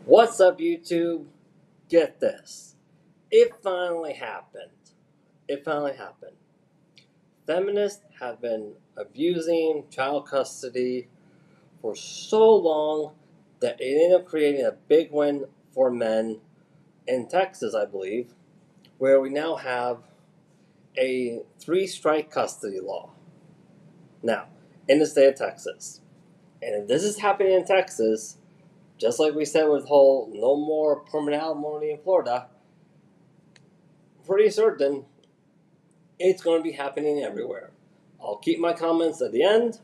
What's up, YouTube? Get this. It finally happened. It finally happened. Feminists have been abusing child custody for so long that it ended up creating a big win for men in Texas, I believe, where we now have a three-strike custody law. Now, in the state of Texas. And if this is happening in Texas, just like we said with the whole no more permanent alimony in Florida, pretty certain it's going to be happening everywhere. I'll keep my comments at the end,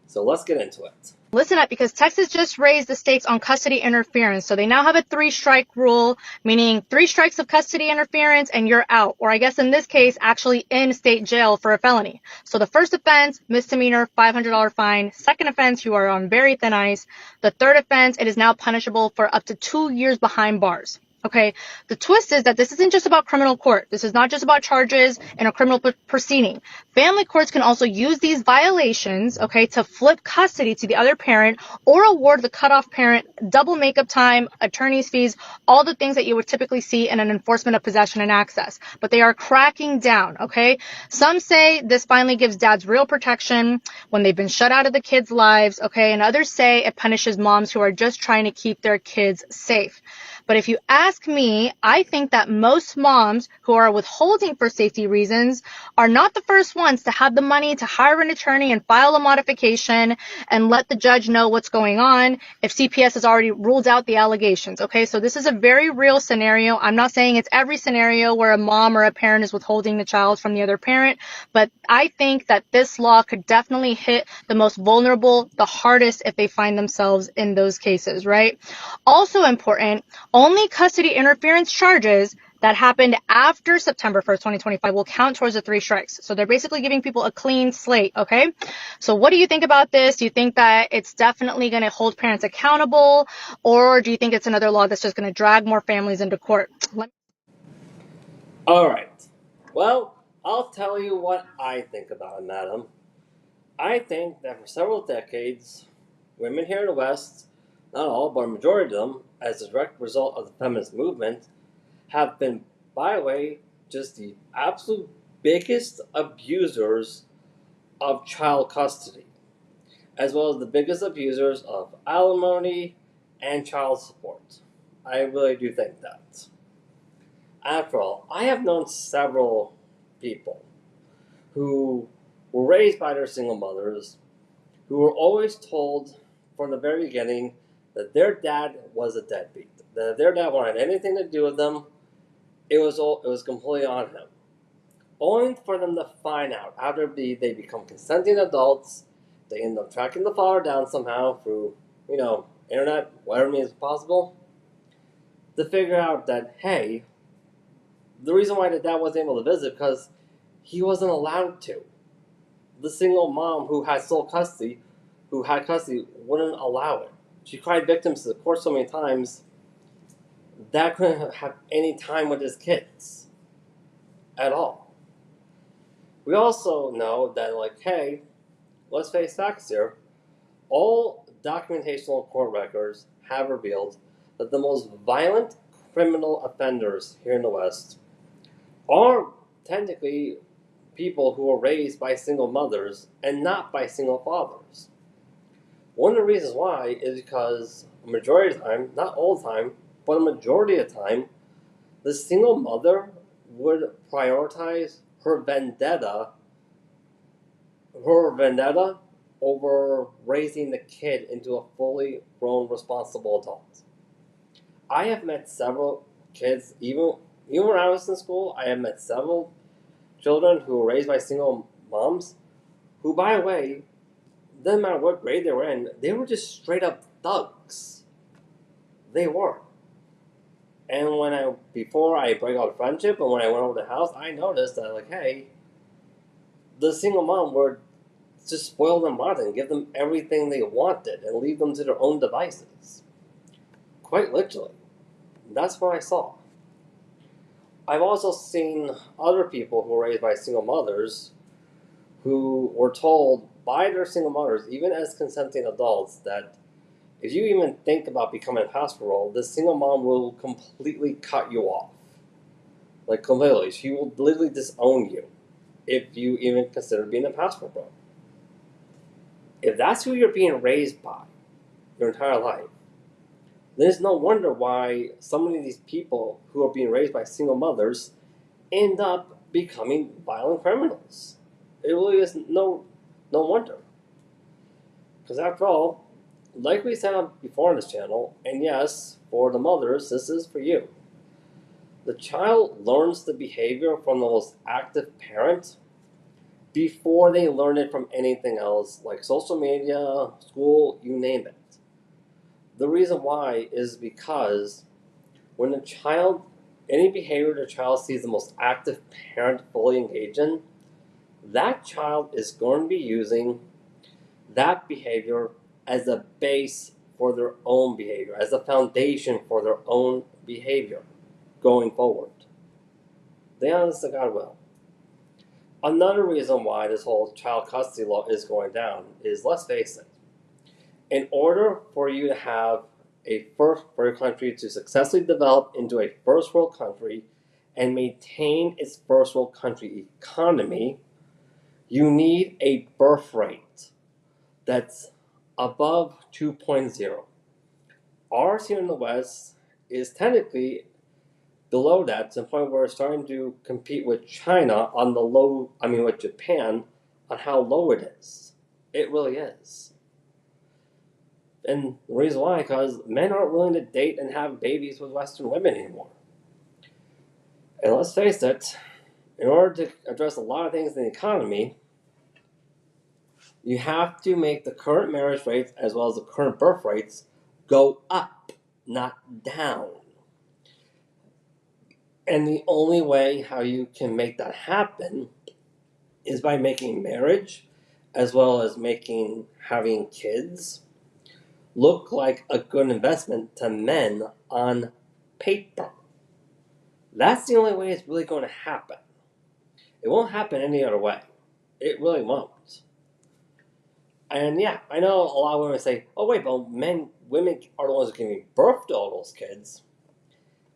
so let's get into it. Listen up, because Texas just raised the stakes on custody interference. So they now have a 3-strike rule, meaning 3 strikes of custody interference and you're out. Or I guess in this case, actually in state jail for a felony. So the first offense, misdemeanor, $500 fine. Second offense, you are on very thin ice. The third offense, it is now punishable for up to 2 years behind bars. Okay, the twist is that this isn't just about criminal court. This is not just about charges in a criminal proceeding. Family courts can also use these violations, okay, to flip custody to the other parent or award the cutoff parent double makeup time, attorney's fees, all the things that you would typically see in an enforcement of possession and access. But they are cracking down, okay? Some say this finally gives dads real protection when they've been shut out of the kids' lives, okay? And others say it punishes moms who are just trying to keep their kids safe. But if you ask me, I think that most moms who are withholding for safety reasons are not the first ones to have the money to hire an attorney and file a modification and let the judge know what's going on if CPS has already ruled out the allegations. Okay, so this is a very real scenario. I'm not saying it's every scenario where a mom or a parent is withholding the child from the other parent, but I think that this law could definitely hit the most vulnerable the hardest if they find themselves in those cases, right? Also important, only custody interference charges that happened after September 1st, 2025 will count towards the 3 strikes. So they're basically giving people a clean slate, okay? So what do you think about this? Do you think that it's definitely going to hold parents accountable, or do you think it's another law that's just going to drag more families into court? Alright, well, I'll tell you what I think about it, madam. I think that for several decades, women here in the West, not all, but a majority of them, as a direct result of the feminist movement, have been, by the way, just the absolute biggest abusers of child custody, as well as the biggest abusers of alimony and child support. I really do think that. After all, I have known several people who were raised by their single mothers, who were always told from the very beginning that their dad was a deadbeat, that if their dad wanted anything to do with them, it was completely on him. Only for them to find out after they become consenting adults, they end up tracking the father down somehow through, internet, whatever means possible, to figure out that, hey, the reason why the dad wasn't able to visit because he wasn't allowed to. The single mom who had sole custody, who had custody, wouldn't allow it. She cried victim to the court so many times, Dad couldn't have any time with his kids at all. We also know that, hey, let's face facts here. All documentational court records have revealed that the most violent criminal offenders here in the West are technically people who were raised by single mothers and not by single fathers. One of the reasons why is because a majority of the time, not all the time, but a majority of the time, the single mother would prioritize her vendetta over raising the kid into a fully grown, responsible adult. I have met several kids, even when I was in school, I have met several children who were raised by single moms, who, by the way, doesn't matter what grade they were in, they were just straight up thugs. They were. And before I break out a friendship and when I went over to the house, I noticed that, hey, the single mom would just spoil them rotten, give them everything they wanted, and leave them to their own devices. Quite literally. That's what I saw. I've also seen other people who were raised by single mothers who were told by their single mothers, even as consenting adults, that if you even think about becoming a pastor role, this single mom will completely cut you off. Like, completely. She will literally disown you if you even consider being a pastor role. If that's who you're being raised by your entire life, then it's no wonder why so many of these people who are being raised by single mothers end up becoming violent criminals. It really is no wonder. Because after all, like we said before on this channel, and yes, for the mothers, this is for you. The child learns the behavior from the most active parent before they learn it from anything else, like social media, school, you name it. The reason why is because when a child, any behavior the child sees the most active parent fully engage in, that child is going to be using that behavior as a base for their own behavior, as a foundation for their own behavior going forward. They honest to God will. Another reason why this whole child custody law is going down is, let's face it, in order for you to have for your country to successfully develop into a first world country and maintain its first world country economy, you need a birth rate that's above 2.0. Ours here in the West is technically below that, to the point where it's starting to compete with China on the low, with Japan on how low it is. It really is. And the reason why, because men aren't willing to date and have babies with Western women anymore. And let's face it, in order to address a lot of things in the economy, you have to make the current marriage rates as well as the current birth rates go up, not down. And the only way how you can make that happen is by making marriage, as well as having kids, look like a good investment to men on paper. That's the only way it's really going to happen. It won't happen any other way. It really won't. And yeah, I know a lot of women say, oh wait, but women are the ones who can give birth to all those kids.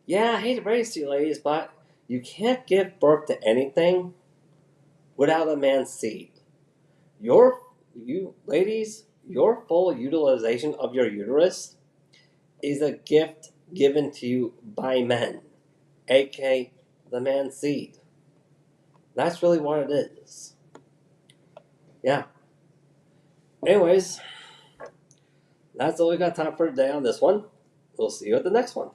Yeah, I hate to break it to you ladies, but you can't give birth to anything without a man's seed. You ladies, your full utilization of your uterus is a gift given to you by men, aka the man's seed. That's really what it is. Yeah. Anyways, that's all we got time for today on this one. We'll see you at the next one.